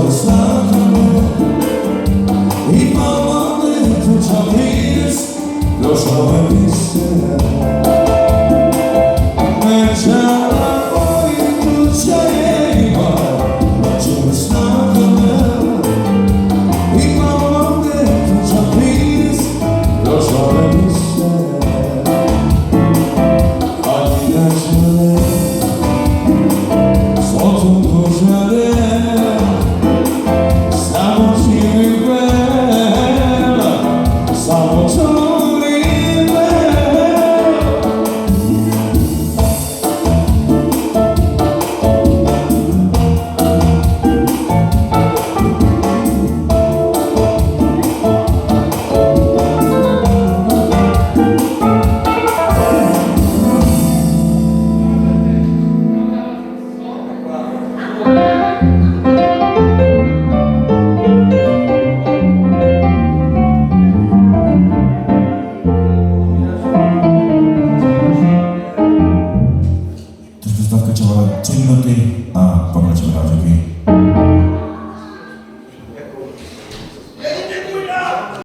Sono stato i mamma tu capires lo so e missere e già poi tu sei ma sono stato i mamma tu capires lo so e missere ogni ragione sotto un cosare Terus kecewa cinta